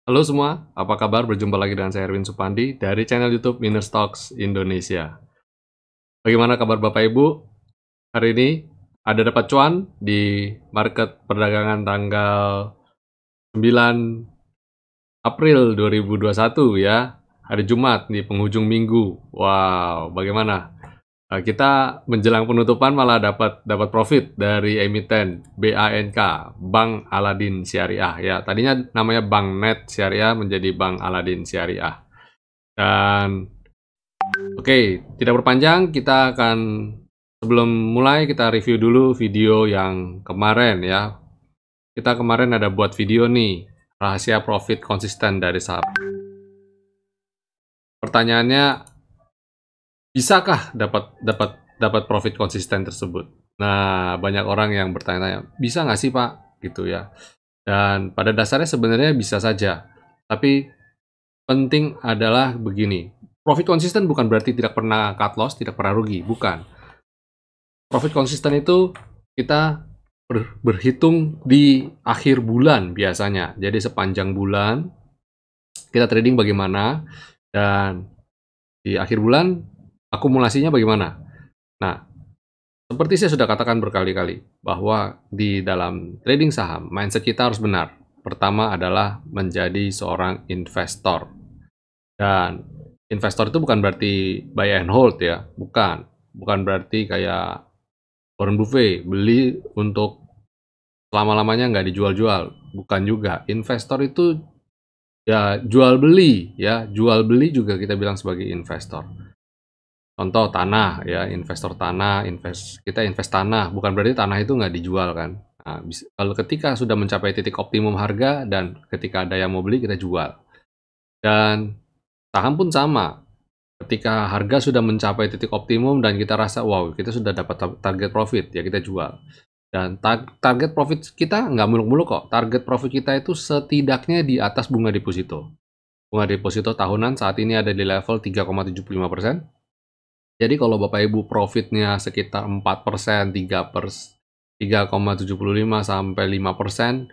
Halo semua, apa kabar? Berjumpa lagi dengan saya Erwin Supandi dari channel YouTube Miners Talks Indonesia. Bagaimana kabar Bapak Ibu? Hari ini ada dapat cuan di market perdagangan tanggal 9 April 2021 ya, hari Jumat di penghujung minggu. Wow, bagaimana? Kita menjelang penutupan malah dapat profit dari emiten BANK, Bank Aladin Syariah ya. Tadinya namanya Bank Net Syariah menjadi Bank Aladin Syariah. Dan oke, tidak berpanjang, kita akan sebelum mulai kita review dulu video yang kemarin ya. Kita kemarin ada buat video nih, rahasia profit konsisten dari saham. Pertanyaannya, bisakah dapat profit konsisten tersebut? Nah, banyak orang yang bertanya-tanya, bisa nggak sih Pak? Gitu ya. Dan pada dasarnya sebenarnya bisa saja. Tapi penting adalah begini, profit konsisten bukan berarti tidak pernah cut loss, tidak pernah rugi, bukan. Profit konsisten itu kita berhitung di akhir bulan biasanya. Jadi sepanjang bulan kita trading bagaimana, dan di akhir bulan akumulasinya bagaimana. Nah, seperti saya sudah katakan berkali-kali, bahwa di dalam trading saham, mindset kita harus benar. Pertama adalah menjadi seorang investor. Dan investor itu bukan berarti buy and hold ya, bukan. Bukan berarti kayak Warren Buffett, beli untuk selama-lamanya nggak dijual-jual. Bukan juga. Investor itu ya jual beli ya, jual beli juga kita bilang sebagai investor. Contoh tanah ya, investor tanah, kita invest tanah, bukan berarti tanah itu nggak dijual kan. Nah, kalau ketika sudah mencapai titik optimum harga dan ketika ada yang mau beli, kita jual. Dan saham pun sama. Ketika harga sudah mencapai titik optimum dan kita rasa wow, kita sudah dapat target profit, ya kita jual. Dan target profit kita nggak muluk-muluk kok. Target profit kita itu setidaknya di atas bunga deposito. Bunga deposito tahunan saat ini ada di level 3,75%. Jadi kalau Bapak Ibu profitnya sekitar 4%, 3,75 sampai 5%,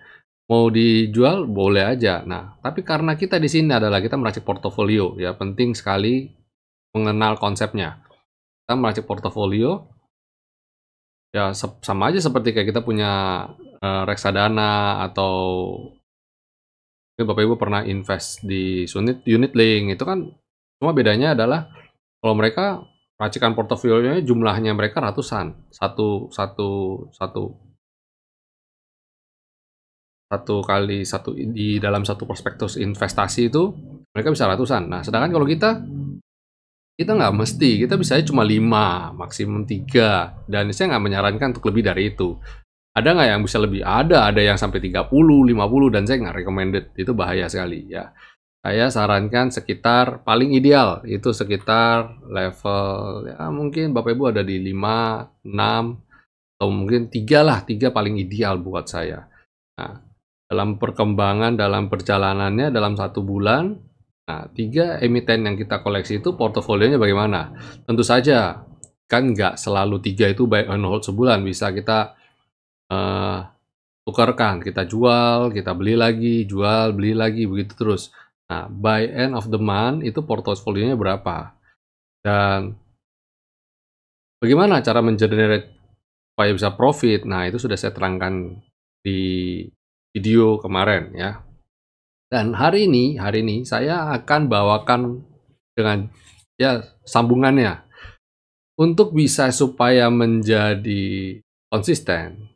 mau dijual boleh aja. Nah, tapi karena kita di sini adalah kita meracik portofolio, ya penting sekali mengenal konsepnya. Kita meracik portofolio, ya sama aja seperti kayak kita punya reksadana, atau Bapak Ibu pernah invest di unit link, itu kan cuma bedanya adalah kalau mereka racikan portofolionya jumlahnya mereka ratusan, satu di dalam satu prospektus investasi itu mereka bisa ratusan. Nah, sedangkan kalau kita nggak mesti, kita bisa cuma 5, maksimum 3, dan saya nggak menyarankan untuk lebih dari itu. Ada nggak yang bisa lebih? Ada yang sampai 30, 50, dan saya nggak recommended, itu bahaya sekali ya. Saya sarankan sekitar, paling ideal, itu sekitar level, ya mungkin Bapak Ibu ada di 5, 6, atau mungkin 3 lah, 3 paling ideal buat saya. Nah, dalam perkembangan, dalam perjalanannya, dalam 1 bulan, nah, 3 emiten yang kita koleksi itu portofolionya bagaimana? Tentu saja, kan nggak selalu 3 itu buy and hold sebulan. Bisa kita tukarkan, kita jual, kita beli lagi, jual, beli lagi, begitu terus. Nah, by end of the month itu portofolionya berapa? Dan bagaimana cara mengenerate supaya bisa profit? Nah, itu sudah saya terangkan di video kemarin ya. Dan hari ini saya akan bawakan dengan ya sambungannya. Untuk bisa supaya menjadi konsisten,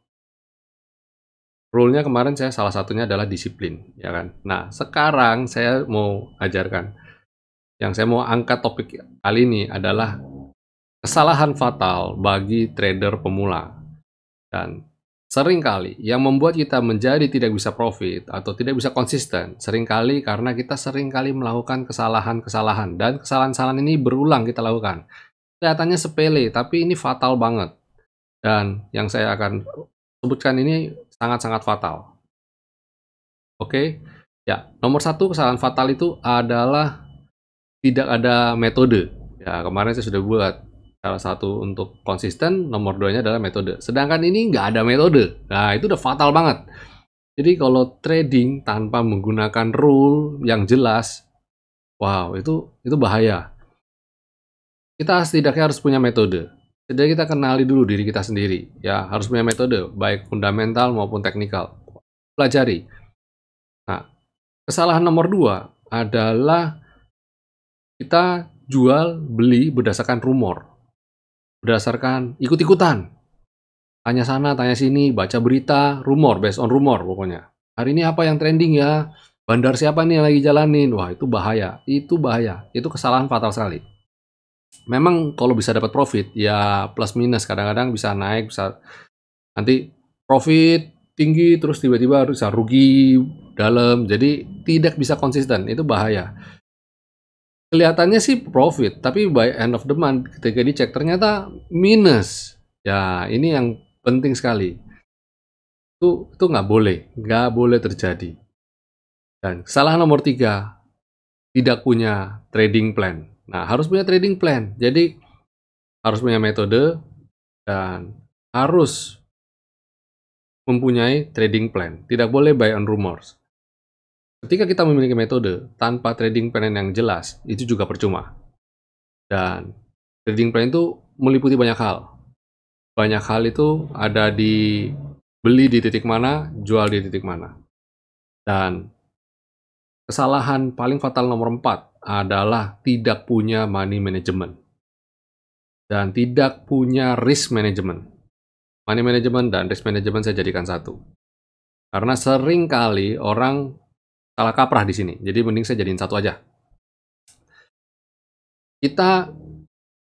rule-nya kemarin saya salah satunya adalah disiplin, ya kan. Nah, sekarang saya mau ajarkan, yang saya mau angkat topik kali ini adalah kesalahan fatal bagi trader pemula. Dan seringkali yang membuat kita menjadi tidak bisa profit atau tidak bisa konsisten, seringkali karena kita seringkali melakukan kesalahan-kesalahan, dan kesalahan-kesalahan ini berulang kita lakukan. Kelihatannya sepele, tapi ini fatal banget. Dan yang saya akan sebutkan ini sangat-sangat fatal. Oke, ya, nomor 1 kesalahan fatal itu adalah tidak ada metode. Ya, kemarin saya sudah buat. Salah satu untuk konsisten, nomor 2-nya adalah metode. Sedangkan ini nggak ada metode. Nah, itu udah fatal banget. Jadi kalau trading tanpa menggunakan rule yang jelas, wow, itu bahaya. Kita setidaknya harus punya metode. Jadi kita kenali dulu diri kita sendiri, ya harus punya metode, baik fundamental maupun teknikal. Pelajari. Nah, kesalahan nomor 2 adalah kita jual beli berdasarkan rumor, berdasarkan ikut-ikutan. Tanya sana, tanya sini, baca berita, rumor, based on rumor pokoknya. Hari ini apa yang trending ya? Bandar siapa nih yang lagi jalanin? Wah, itu bahaya. Itu bahaya. Itu kesalahan fatal sekali. Memang kalau bisa dapat profit, ya plus minus. Kadang-kadang bisa naik, bisa nanti profit tinggi, terus tiba-tiba bisa rugi dalam. Jadi tidak bisa konsisten. Itu bahaya. Kelihatannya sih profit, tapi by end of the month ketika dicek ternyata minus. Ya, ini yang penting sekali. Itu nggak boleh terjadi. Dan kesalahan nomor 3, tidak punya trading plan. Nah, harus punya trading plan. Jadi harus punya metode dan harus mempunyai trading plan. Tidak boleh buy on rumors. Ketika kita memiliki metode tanpa trading plan yang jelas, itu juga percuma. Dan trading plan itu meliputi banyak hal. Banyak hal itu ada di beli di titik mana, jual di titik mana. Dan kesalahan paling fatal nomor 4 adalah tidak punya money management dan tidak punya risk management. Money management dan risk management saya jadikan satu. Karena sering kali orang salah kaprah di sini. Jadi mending saya jadiin satu aja. Kita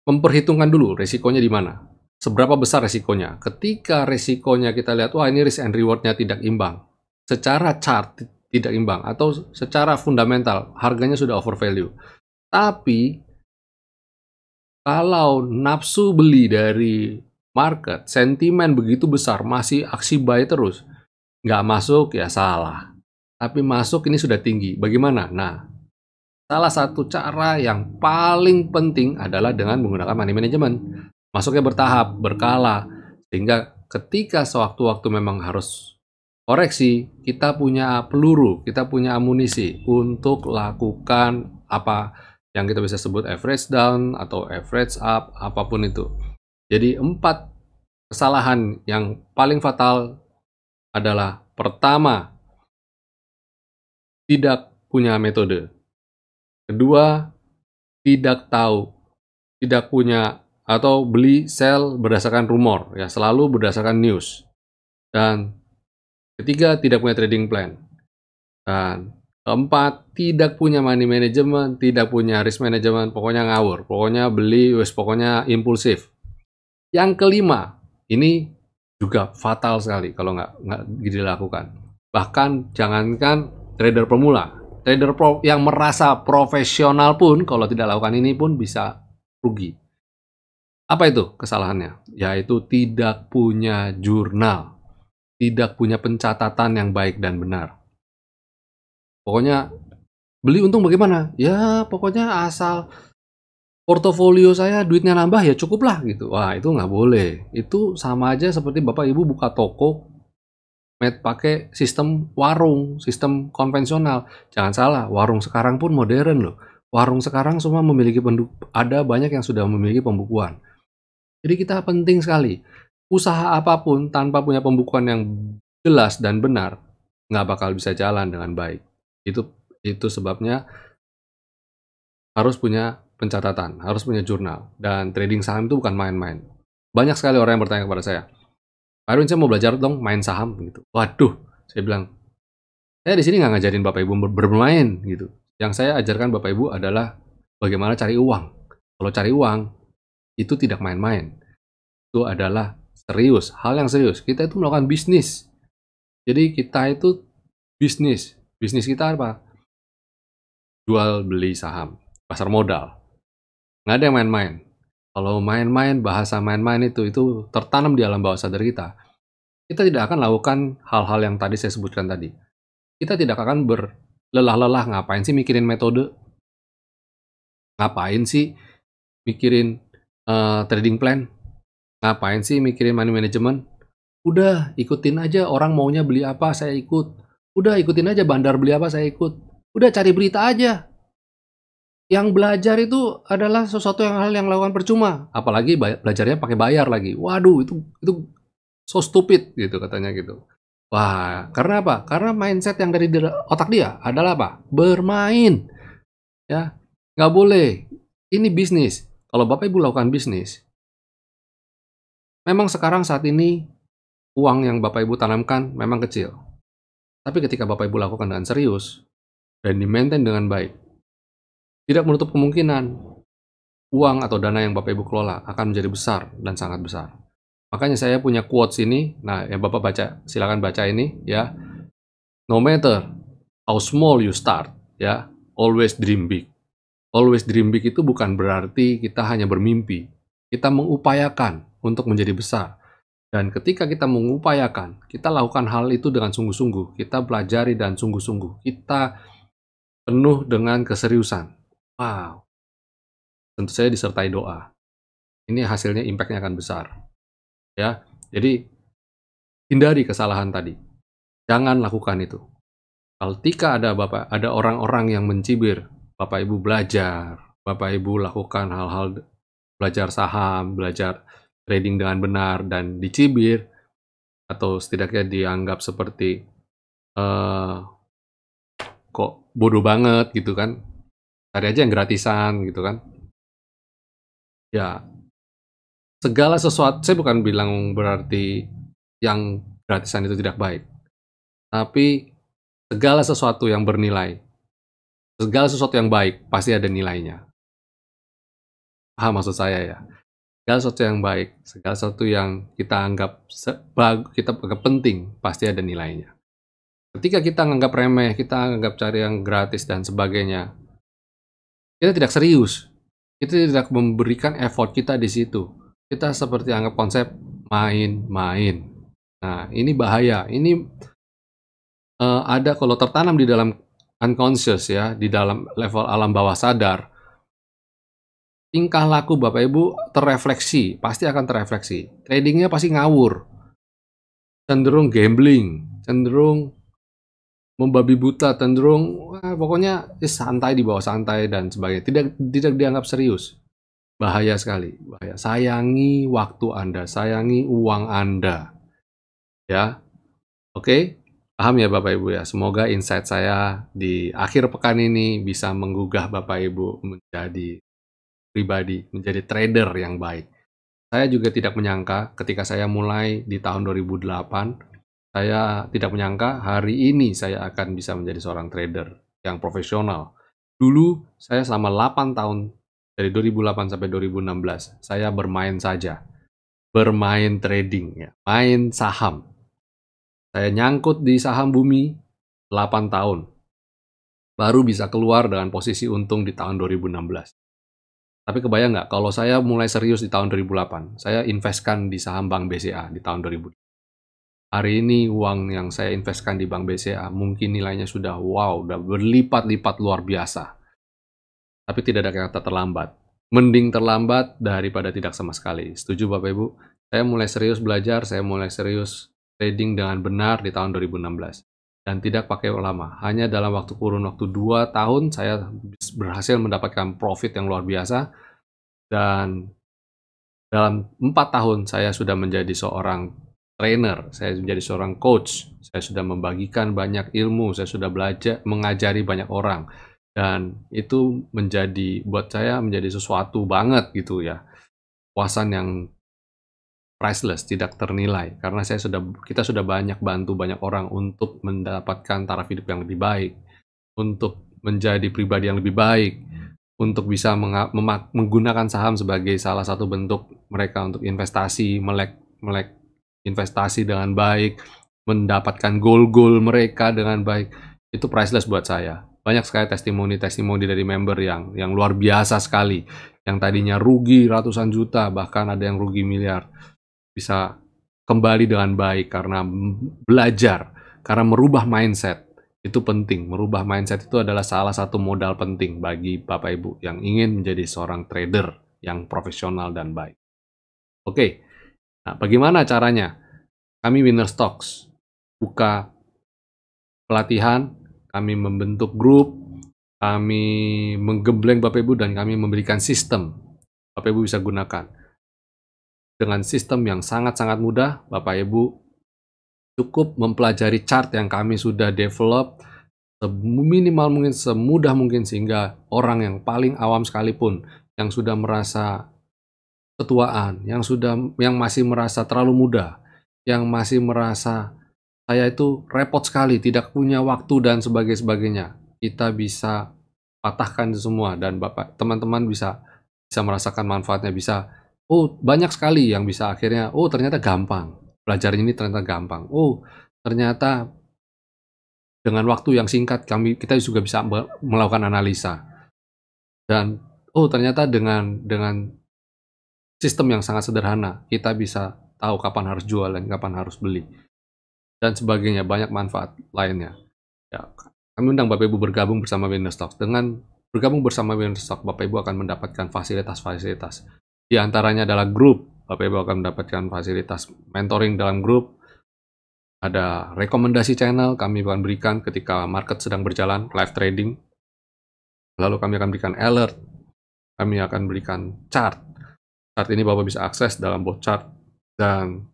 memperhitungkan dulu resikonya di mana. Seberapa besar resikonya? Ketika resikonya kita lihat, wah ini risk and reward-nya tidak imbang. Secara chart tidak imbang atau secara fundamental harganya sudah over value. Tapi kalau nafsu beli dari market, sentimen begitu besar, masih aksi buy terus, nggak masuk ya salah. Tapi masuk ini sudah tinggi. Bagaimana? Nah, salah satu cara yang paling penting adalah dengan menggunakan money management. Masuknya bertahap, berkala, sehingga ketika sewaktu-waktu memang harus koreksi, kita punya peluru, kita punya amunisi untuk lakukan apa yang kita bisa sebut average down atau average up, apapun itu. Jadi 4 kesalahan yang paling fatal adalah pertama, tidak punya metode. Kedua, tidak tahu, tidak punya atau beli sell berdasarkan rumor, ya selalu berdasarkan news. Dan ketiga, tidak punya trading plan. Dan keempat, tidak punya money management, tidak punya risk management, pokoknya ngawur, pokoknya beli, pokoknya impulsif. Yang kelima, ini juga fatal sekali kalau nggak dilakukan. Bahkan jangankan trader pemula, trader pro yang merasa profesional pun kalau tidak lakukan ini pun bisa rugi. Apa itu kesalahannya? Yaitu tidak punya jurnal, tidak punya pencatatan yang baik dan benar. Pokoknya beli untung bagaimana? Ya pokoknya asal portofolio saya duitnya nambah ya cukup lah gitu. Wah itu nggak boleh. Itu sama aja seperti Bapak Ibu buka toko pakai sistem warung, sistem konvensional. Jangan salah, warung sekarang pun modern loh. Warung sekarang semua memiliki ada banyak yang sudah memiliki pembukuan. Jadi kita penting sekali. Usaha apapun tanpa punya pembukuan yang jelas dan benar, nggak bakal bisa jalan dengan baik. Itu sebabnya harus punya pencatatan, harus punya jurnal. Dan trading saham itu bukan main-main. Banyak sekali orang yang bertanya kepada saya, Pak Erwin, saya mau belajar dong main saham gitu. Waduh, saya bilang, saya di sini nggak ngajarin Bapak Ibu bermain gitu. Yang saya ajarkan Bapak Ibu adalah bagaimana cari uang. Kalau cari uang, itu tidak main-main. Itu adalah serius, hal yang serius. Kita itu melakukan bisnis. Jadi kita itu bisnis. Bisnis kita apa? Jual beli saham, pasar modal. Nggak ada yang main-main. Kalau main-main, bahasa main-main itu tertanam di alam bawah sadar kita. Kita tidak akan lakukan hal-hal yang tadi saya sebutkan tadi. Kita tidak akan berlelah-lelah. Ngapain sih mikirin metode? Ngapain sih mikirin trading plan? Ngapain sih mikirin money management? Udah ikutin aja orang maunya beli apa saya ikut. Udah ikutin aja bandar beli apa saya ikut. Udah cari berita aja. Yang belajar itu adalah sesuatu hal yang lakukan percuma, apalagi belajarnya pakai bayar lagi. Waduh, itu so stupid gitu katanya gitu. Wah, karena apa? Karena mindset yang dari otak dia adalah apa? Bermain. Ya, nggak boleh. Ini bisnis. Kalau Bapak Ibu lakukan bisnis, memang sekarang saat ini uang yang Bapak Ibu tanamkan memang kecil. Tapi ketika Bapak Ibu lakukan dengan serius dan di-maintain dengan baik, tidak menutup kemungkinan uang atau dana yang Bapak Ibu kelola akan menjadi besar dan sangat besar. Makanya saya punya quotes ini, nah yang Bapak baca, silakan baca ini ya. No matter how small you start, ya, always dream big. Always dream big itu bukan berarti kita hanya bermimpi. Kita mengupayakan untuk menjadi besar. Dan ketika kita mengupayakan, kita lakukan hal itu dengan sungguh-sungguh. Kita pelajari dan sungguh-sungguh. Kita penuh dengan keseriusan. Wow. Tentu saja disertai doa. Ini hasilnya impact-nya akan besar. Ya, jadi hindari kesalahan tadi. Jangan lakukan itu. Ketika ada orang-orang yang mencibir, Bapak Ibu belajar, Bapak Ibu lakukan hal-hal belajar saham, belajar trading dengan benar dan dicibir atau setidaknya dianggap seperti kok bodoh banget gitu kan. Cari aja yang gratisan gitu kan. Ya, segala sesuatu, saya bukan bilang berarti yang gratisan itu tidak baik. Tapi segala sesuatu yang bernilai, segala sesuatu yang baik pasti ada nilainya. Paham maksud saya ya? Segala sesuatu yang baik, segala sesuatu yang kita anggap penting pasti ada nilainya. Ketika kita anggap remeh, kita anggap cari yang gratis dan sebagainya, kita tidak serius. Kita tidak memberikan effort kita di situ. Kita seperti anggap konsep main-main. Nah, ini bahaya. Ini ada kalau tertanam di dalam unconscious ya, di dalam level alam bawah sadar, tingkah laku Bapak Ibu terrefleksi, pasti akan terrefleksi. Tradingnya pasti ngawur, cenderung gambling, cenderung membabi buta, cenderung pokoknya santai di bawah santai dan sebagainya. Tidak dianggap serius. Bahaya sekali, bahaya. Sayangi waktu Anda, sayangi uang Anda. Ya. Oke? Paham ya Bapak Ibu ya? Semoga insight saya di akhir pekan ini bisa menggugah Bapak Ibu menjadi pribadi, menjadi trader yang baik. Saya juga tidak menyangka ketika saya mulai di tahun 2008, saya tidak menyangka hari ini saya akan bisa menjadi seorang trader yang profesional. Dulu saya selama 8 tahun, dari 2008 sampai 2016, saya bermain saja. Bermain trading, ya, main saham. Saya nyangkut di saham bumi 8 tahun. Baru bisa keluar dengan posisi untung di tahun 2016. Tapi kebayang nggak, kalau saya mulai serius di tahun 2008, saya investkan di saham Bank BCA di tahun 2000. Hari ini uang yang saya investkan di Bank BCA mungkin nilainya sudah wow, udah berlipat-lipat luar biasa. Tapi tidak ada kata terlambat. Mending terlambat daripada tidak sama sekali. Setuju Bapak Ibu? Saya mulai serius belajar, saya mulai serius trading dengan benar di tahun 2016. Dan tidak pakai lama. Hanya dalam kurun waktu 2 tahun saya berhasil mendapatkan profit yang luar biasa. Dan dalam 4 tahun saya sudah menjadi seorang trainer, saya menjadi seorang coach, saya sudah membagikan banyak ilmu, saya sudah belajar mengajari banyak orang. Dan itu buat saya menjadi sesuatu banget gitu ya. Puasan yang priceless, tidak ternilai. Karena kita sudah banyak bantu banyak orang untuk mendapatkan taraf hidup yang lebih baik. Untuk menjadi pribadi yang lebih baik. Untuk bisa menggunakan saham sebagai salah satu bentuk mereka untuk investasi, melek investasi dengan baik. Mendapatkan goal-goal mereka dengan baik. Itu priceless buat saya. Banyak sekali testimoni dari member yang luar biasa sekali. Yang tadinya rugi ratusan juta, bahkan ada yang rugi miliar. Bisa kembali dengan baik karena belajar, karena merubah mindset. Itu penting. Merubah mindset itu adalah salah satu modal penting bagi Bapak Ibu yang ingin menjadi seorang trader yang profesional dan baik. Oke, nah bagaimana caranya? kami Winner Stocks buka pelatihan, kami membentuk grup, kami menggembleng Bapak Ibu, dan kami memberikan sistem Bapak Ibu bisa gunakan. Dengan sistem yang sangat-sangat mudah, Bapak Ibu cukup mempelajari chart yang kami sudah develop seminimal mungkin, semudah mungkin, sehingga orang yang paling awam sekalipun, yang sudah merasa ketuaan, yang masih merasa terlalu muda, yang masih merasa saya itu repot sekali, tidak punya waktu dan sebagainya, kita bisa patahkan itu semua, dan Bapak teman-teman bisa merasakan manfaatnya, bisa banyak sekali yang bisa akhirnya ternyata gampang. Belajar ini ternyata gampang. Ternyata dengan waktu yang singkat kita juga bisa melakukan analisa. Dan ternyata dengan sistem yang sangat sederhana, kita bisa tahu kapan harus jual dan kapan harus beli. Dan sebagainya, banyak manfaat lainnya. Ya, kami undang Bapak Ibu bergabung bersama Winner Stocks. Dengan bergabung bersama Winner Stocks, Bapak Ibu akan mendapatkan fasilitas-fasilitas. Di antaranya adalah grup. Bapak Ibu akan mendapatkan fasilitas mentoring dalam grup. Ada rekomendasi channel kami akan berikan ketika market sedang berjalan, live trading. Lalu kami akan berikan alert. Kami akan berikan chart. Chart ini Bapak bisa akses dalam bot chart. Dan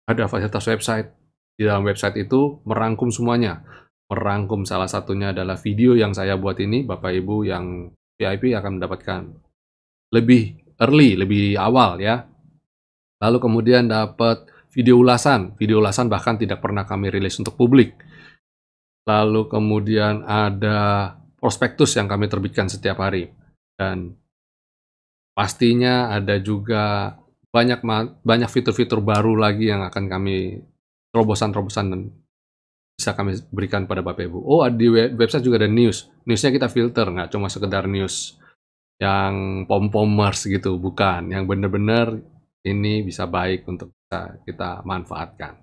ada fasilitas website. Di dalam website itu merangkum semuanya. Merangkum salah satunya adalah video yang saya buat ini. Bapak Ibu yang VIP akan mendapatkan lebih early, lebih awal ya. Lalu kemudian dapat video ulasan bahkan tidak pernah kami rilis untuk publik. Lalu kemudian ada prospektus yang kami terbitkan setiap hari. Dan pastinya ada juga banyak fitur-fitur baru lagi yang akan kami terobosan-terobosan dan bisa kami berikan pada Bapak Ibu. Di website juga ada news. Newsnya kita filter, nggak cuma sekedar news yang pom-pomers gitu, bukan. Yang benar-benar ini bisa baik untuk kita manfaatkan.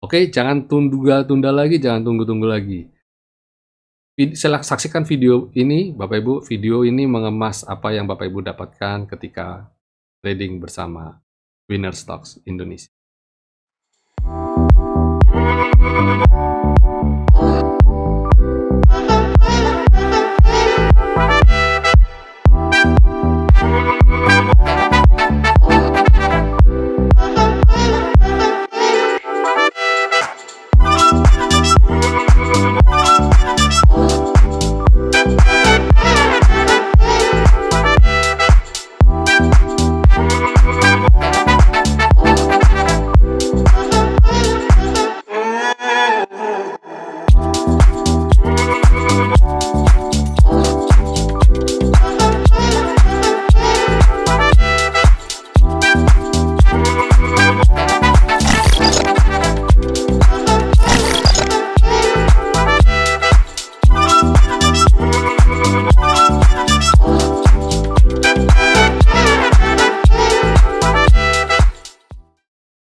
Oke, jangan tunda lagi, jangan tunggu-tunggu lagi. Saksikan video ini, Bapak Ibu. Video ini mengemas apa yang Bapak Ibu dapatkan ketika trading bersama Winner Stocks Indonesia.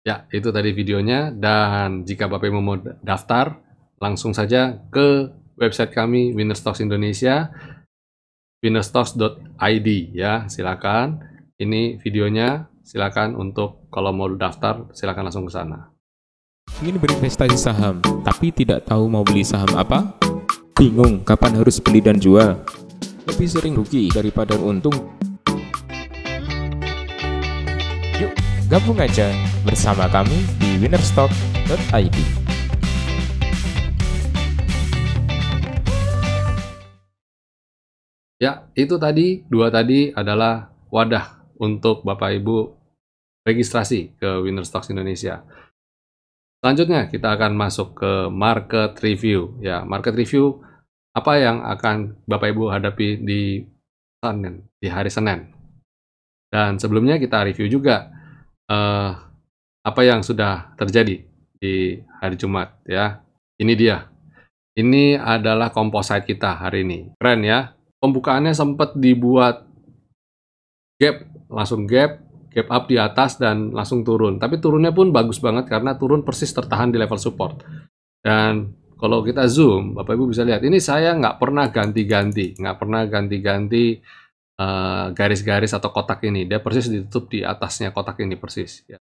Ya, itu tadi videonya, dan jika Bapak Ibu mau daftar, langsung saja ke website kami Winner Stocks Indonesia, winnerstocks.id ya, silakan. Ini videonya, silakan untuk kalau mau daftar, silakan langsung ke sana. Ingin berinvestasi saham, tapi tidak tahu mau beli saham apa? Bingung kapan harus beli dan jual? Lebih sering rugi daripada untung? Yuk, gabung aja bersama kami di winnerstock.id. Ya, itu tadi, dua tadi adalah wadah untuk Bapak Ibu registrasi ke Winner Stocks Indonesia. Selanjutnya kita akan masuk ke market review. Ya, market review apa yang akan Bapak Ibu hadapi di hari Senin. Dan sebelumnya kita review juga apa yang sudah terjadi di hari Jumat ya. Ini dia. Ini adalah composite kita hari ini. Keren ya. Pembukaannya sempat dibuat gap, langsung gap up di atas dan langsung turun. Tapi turunnya pun bagus banget karena turun persis tertahan di level support. Dan kalau kita zoom, Bapak Ibu bisa lihat, ini saya nggak pernah ganti-ganti, garis-garis atau kotak ini. Dia persis ditutup di atasnya kotak ini persis. Ya.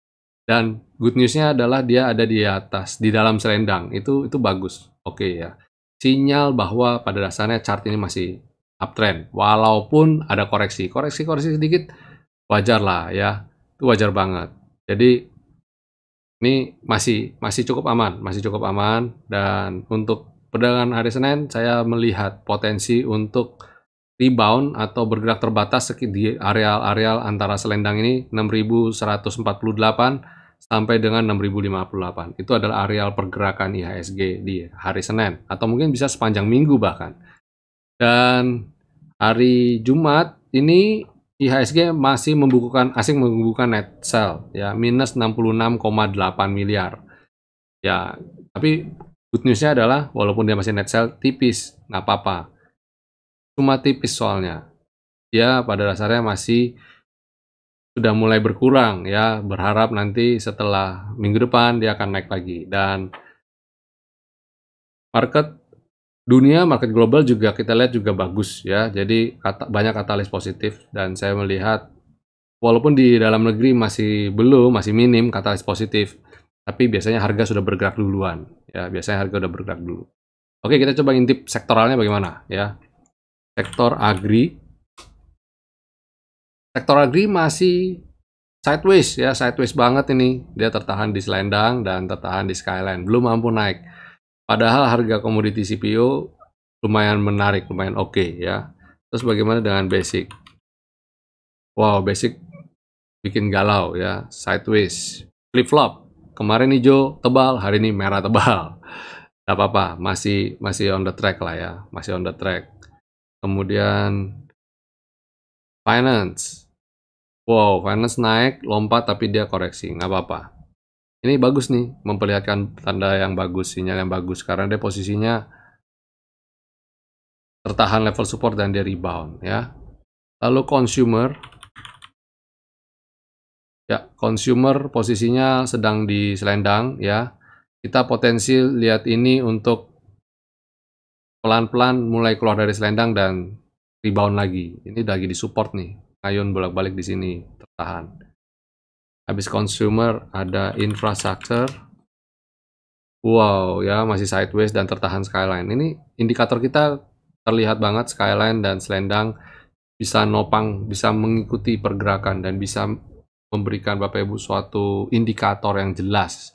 Dan good news-nya adalah dia ada di atas, di dalam selendang. Itu bagus. Oke ya. Sinyal bahwa pada dasarnya chart ini masih uptrend. Walaupun ada koreksi. Koreksi sedikit wajar lah ya. Itu wajar banget. Jadi ini masih cukup aman, dan untuk perdagangan hari Senin saya melihat potensi untuk rebound atau bergerak terbatas di areal-areal antara selendang ini 6.148 sampai dengan 6.058. Itu adalah areal pergerakan IHSG di hari Senin atau mungkin bisa sepanjang minggu bahkan. Dan hari Jumat ini IHSG asing membukukan net sell ya, minus 66,8 miliar. Ya, tapi good news-nya adalah walaupun dia masih net sell tipis, nggak apa-apa. Cuma tipis soalnya. Dia pada dasarnya masih sudah mulai berkurang ya, berharap nanti setelah minggu depan dia akan naik lagi. Dan market global juga kita lihat juga bagus ya, jadi banyak katalis positif, dan saya melihat walaupun di dalam negeri masih minim katalis positif, tapi biasanya harga sudah bergerak duluan ya, biasanya harga udah bergerak dulu. Oke, kita coba intip sektoralnya bagaimana ya. Sektor agri masih sideways ya, sideways banget ini. Dia tertahan di selendang dan tertahan di skyline, belum mampu naik. Padahal harga komoditi CPO lumayan menarik, lumayan oke ya. Terus bagaimana dengan basic? Wow, basic bikin galau ya, sideways, flip-flop. Kemarin hijau tebal, hari ini merah tebal. Gak apa-apa, masih on the track lah ya, masih on the track. Kemudian finance. Wow, finance naik, lompat tapi dia koreksi, nggak apa-apa. Ini bagus nih, memperlihatkan tanda yang bagus, sinyal yang bagus, karena dia posisinya tertahan level support dan dia rebound ya. Lalu consumer posisinya sedang di selendang ya. Kita potensi lihat ini untuk pelan-pelan mulai keluar dari selendang dan rebound lagi. Ini lagi di support nih, ayun bolak-balik di sini tertahan. Habis consumer ada infrastructure. Wow ya, masih sideways dan tertahan skyline. Ini indikator kita terlihat banget, skyline dan selendang bisa nopang, bisa mengikuti pergerakan dan bisa memberikan Bapak Ibu suatu indikator yang jelas.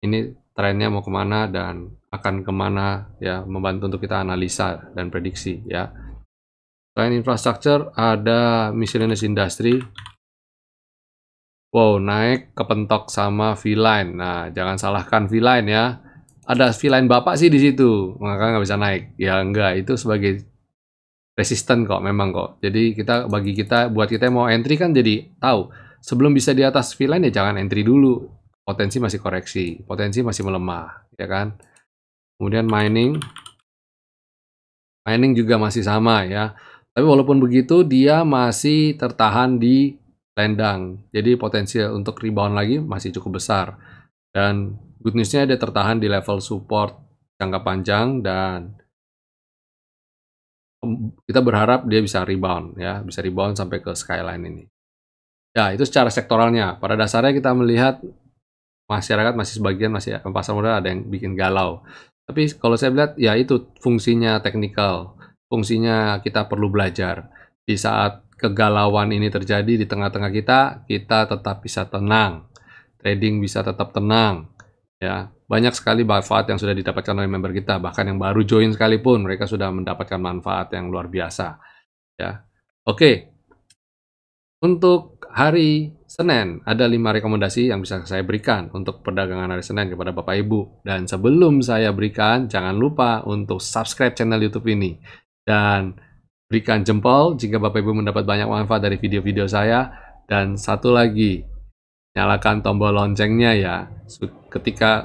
Ini trennya mau kemana dan akan kemana ya, membantu untuk kita analisa dan prediksi ya. Selain infrastruktur ada miscellaneous industry. Wow, naik kepentok sama V-Line. Nah, jangan salahkan V-Line ya. Ada V-Line Bapak sih di situ, maka nggak bisa naik. Ya enggak, itu sebagai resisten kok, memang kok. Jadi buat kita yang mau entry kan jadi tahu. Sebelum bisa di atas V-Line ya jangan entry dulu. Potensi masih koreksi, potensi masih melemah, ya kan? Kemudian mining juga masih sama ya. Tapi walaupun begitu dia masih tertahan di selendang. Jadi potensi untuk rebound lagi masih cukup besar. Dan good news-nya dia tertahan di level support jangka panjang, dan kita berharap dia bisa rebound ya, bisa rebound sampai ke skyline ini. Ya, itu secara sektoralnya. Pada dasarnya kita melihat masyarakat pasar modal ada yang bikin galau. Tapi kalau saya lihat ya itu fungsinya teknikal, fungsinya kita perlu belajar. Di saat kegalauan ini terjadi di tengah-tengah kita tetap bisa tenang. Trading bisa tetap tenang. Ya, banyak sekali manfaat yang sudah didapatkan oleh member kita, bahkan yang baru join sekalipun mereka sudah mendapatkan manfaat yang luar biasa. Ya. Oke. Untuk hari Senin, ada 5 rekomendasi yang bisa saya berikan untuk perdagangan hari Senin kepada Bapak Ibu. Dan sebelum saya berikan, jangan lupa untuk subscribe channel YouTube ini. Dan berikan jempol jika Bapak Ibu mendapat banyak manfaat dari video-video saya. Dan satu lagi, nyalakan tombol loncengnya ya.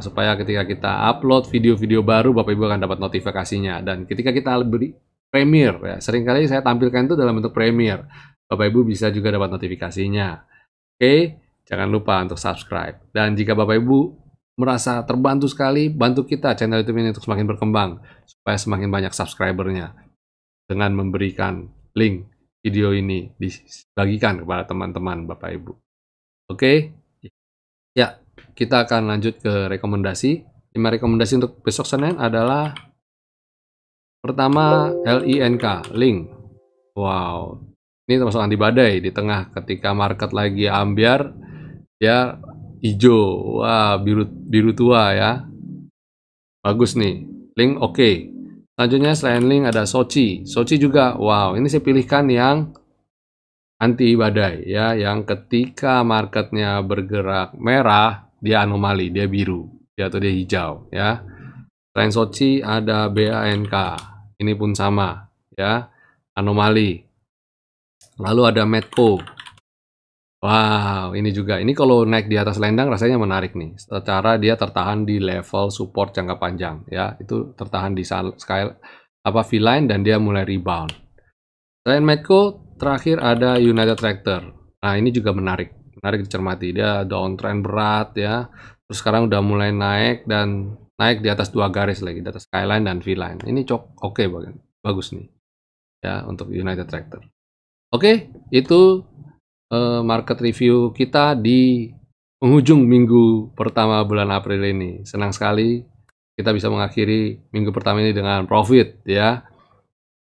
Supaya ketika kita upload video-video baru, Bapak Ibu akan dapat notifikasinya. Dan ketika kita beri Premiere, ya, seringkali saya tampilkan itu dalam bentuk Premiere. Bapak Ibu bisa juga dapat notifikasinya. Oke, jangan lupa untuk subscribe. Dan jika Bapak Ibu merasa terbantu sekali, bantu kita channel YouTube ini untuk semakin berkembang, supaya semakin banyak subscribernya, dengan memberikan link video ini dibagikan kepada teman-teman Bapak Ibu. Oke? Ya, kita akan lanjut ke rekomendasi. 5 rekomendasi untuk besok Senin adalah pertama LINK, Link. Wow, ini termasuk anti badai di tengah ketika market lagi ambiar, ya hijau, wah biru tua ya, bagus nih. Link oke. Selanjutnya selain Link ada Sochi juga, wow ini saya pilihkan yang anti badai ya, yang ketika marketnya bergerak merah dia anomali, dia biru ya, atau dia hijau ya. Selain Sochi ada BANK, ini pun sama ya, anomali. Lalu ada Medco, wow ini juga, ini kalau naik di atas lendang rasanya menarik nih, secara dia tertahan di level support jangka panjang ya, itu tertahan di V-line dan dia mulai rebound. Selain Medco, terakhir ada United Tractor. Nah ini juga menarik dicermati, dia downtrend berat ya, terus sekarang udah mulai naik dan naik di atas 2 garis lagi, di atas skyline dan V-line. Ini oke, bagus nih ya untuk United Tractor. Oke, itu market review kita di penghujung minggu pertama bulan April ini. Senang sekali kita bisa mengakhiri minggu pertama ini dengan profit ya.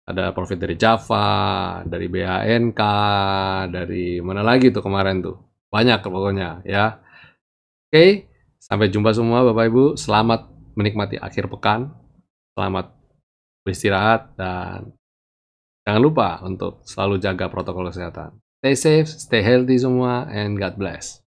Ada profit dari Java, dari BANK, dari mana lagi tuh kemarin tuh. Banyak pokoknya ya. Oke, sampai jumpa semua Bapak Ibu. Selamat menikmati akhir pekan. Selamat beristirahat dan jangan lupa untuk selalu jaga protokol kesehatan. Stay safe, stay healthy semua, and God bless.